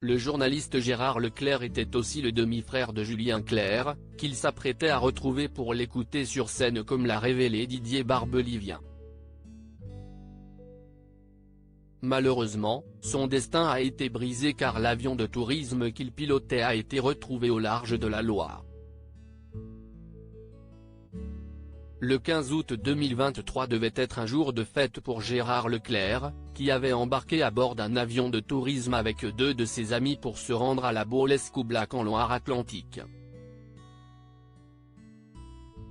Le journaliste Gérard Leclerc était aussi le demi-frère de Julien Clerc, qu'il s'apprêtait à retrouver pour l'écouter sur scène comme l'a révélé Didier Barbelivien. Malheureusement, son destin a été brisé car l'avion de tourisme qu'il pilotait a été retrouvé au large de la Loire. Le 15 août 2023 devait être un jour de fête pour Gérard Leclerc, qui avait embarqué à bord d'un avion de tourisme avec 2 de ses amis pour se rendre à la Baulesque-Black en Loire-Atlantique.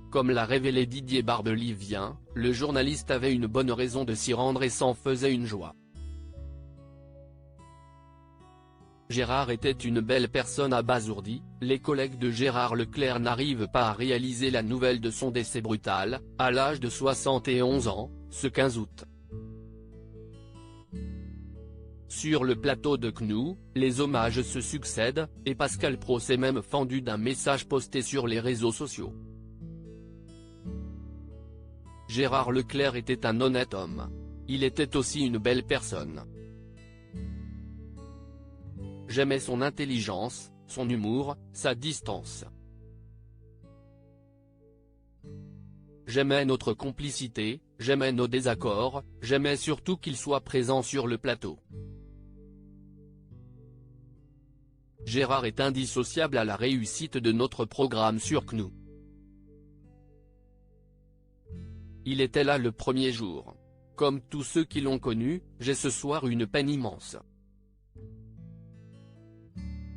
Comme l'a révélé Didier Barbelivien, le journaliste avait une bonne raison de s'y rendre et s'en faisait une joie. Gérard était une belle personne abasourdi, les collègues de Gérard Leclerc n'arrivent pas à réaliser la nouvelle de son décès brutal, à l'âge de 71 ans, ce 15 août. Sur le plateau de CNOO, les hommages se succèdent, et Pascal Praud s'est même fendu d'un message posté sur les réseaux sociaux. Gérard Leclerc était un honnête homme. Il était aussi une belle personne. J'aimais son intelligence, son humour, sa distance. J'aimais notre complicité, j'aimais nos désaccords, j'aimais surtout qu'il soit présent sur le plateau. Gérard est indissociable à la réussite de notre programme sur CNOO. Il était là le premier jour. Comme tous ceux qui l'ont connu, j'ai ce soir une peine immense.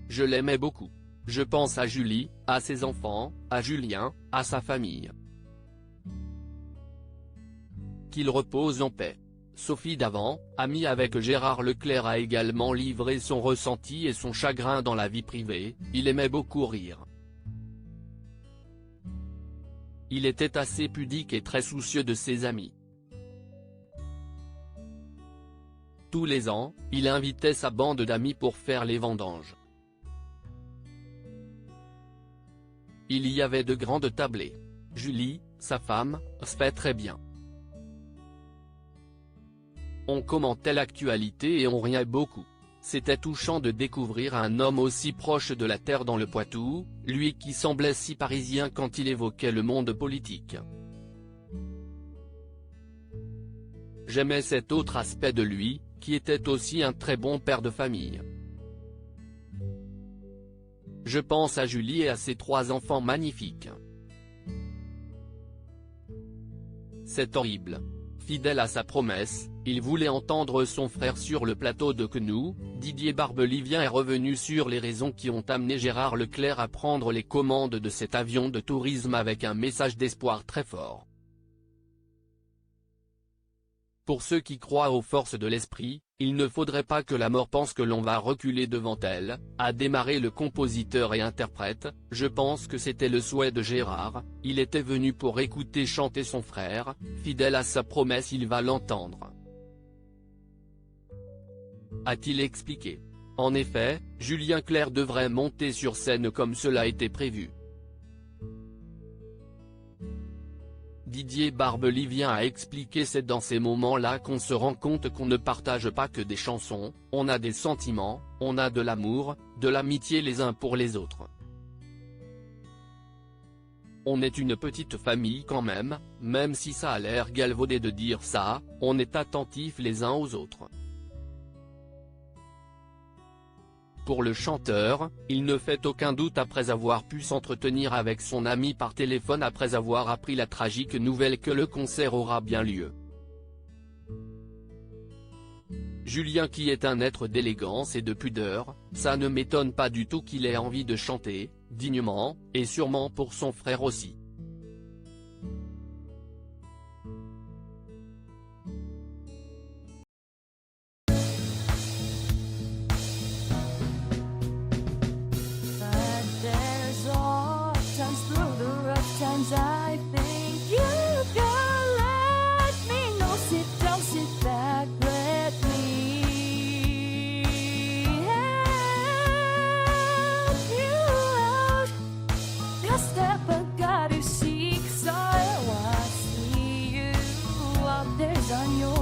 Je l'aimais beaucoup. Je pense à Julie, à ses enfants, à Julien, à sa famille. Qu'il repose en paix. Sophie Davant, amie avec Gérard Leclerc, a également livré son ressenti et son chagrin dans la vie privée. Il aimait beaucoup rire. Il était assez pudique et très soucieux de ses amis. Tous les ans, il invitait sa bande d'amis pour faire les vendanges. Il y avait de grandes tablées. Julie, sa femme, se fait très bien. On commentait l'actualité et on riait beaucoup. C'était touchant de découvrir un homme aussi proche de la terre dans le Poitou, lui qui semblait si parisien quand il évoquait le monde politique. J'aimais cet autre aspect de lui, qui était aussi un très bon père de famille. Je pense à Julie et à ses 3 enfants magnifiques. C'est horrible. Fidèle à sa promesse, il voulait entendre son frère sur le plateau de CNOO. Didier Barbelivien est revenu sur les raisons qui ont amené Gérard Leclerc à prendre les commandes de cet avion de tourisme avec un message d'espoir très fort. Pour ceux qui croient aux forces de l'esprit, il ne faudrait pas que la mort pense que l'on va reculer devant elle, a démarré le compositeur et interprète. Je pense que c'était le souhait de Gérard, il était venu pour écouter chanter son frère, fidèle à sa promesse il va l'entendre. A-t-il expliqué. En effet, Julien Clerc devrait monter sur scène comme cela était prévu. Didier Barbelivien a expliqué: c'est dans ces moments-là qu'on se rend compte qu'on ne partage pas que des chansons, on a des sentiments, on a de l'amour, de l'amitié les uns pour les autres. On est une petite famille quand même si ça a l'air galvaudé de dire ça, on est attentifs les uns aux autres. Pour le chanteur, il ne fait aucun doute après avoir pu s'entretenir avec son ami par téléphone après avoir appris la tragique nouvelle que le concert aura bien lieu. Julien, qui est un être d'élégance et de pudeur, ça ne m'étonne pas du tout qu'il ait envie de chanter, dignement, et sûrement pour son frère aussi. I think you can let me know. Sit down, sit back, let me help you out. Your step, I gotta seek, so I see you out there's on your